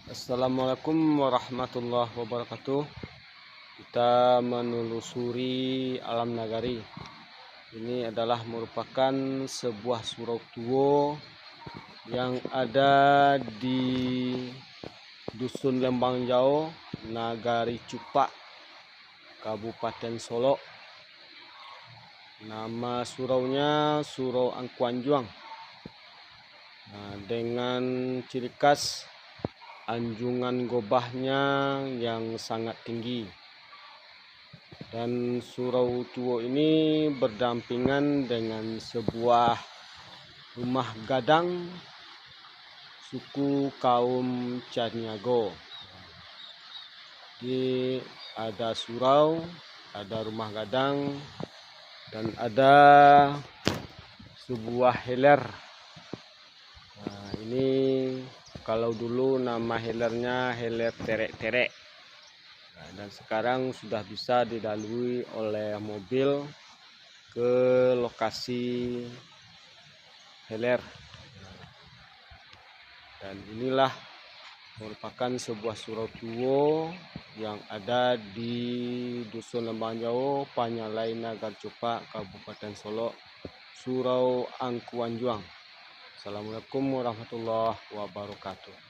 Assalamualaikum warahmatullahi wabarakatuh. Kita menelusuri alam nagari. Ini adalah merupakan sebuah surau tua yang ada di Dusun Lembang Jauh, Nagari Cupak, Kabupaten Solok. Nama suraunya Surau Angkuan Juang. Dengan ciri khas anjungan gobahnya yang sangat tinggi, dan surau tua ini berdampingan dengan sebuah rumah gadang suku kaum Caniago. Jadi ada surau, ada rumah gadang, dan ada sebuah heler. Ini kalau dulu nama helernya heler terek-terek, dan sekarang sudah bisa dilalui oleh mobil ke lokasi heler. Dan inilah merupakan sebuah surau tua yang ada di Dusun Lembang Jauh, Panyalai, Nagari Cupak, Kabupaten Solok, Surau Angkuan Juang. Assalamualaikum warahmatullahi wabarakatuh.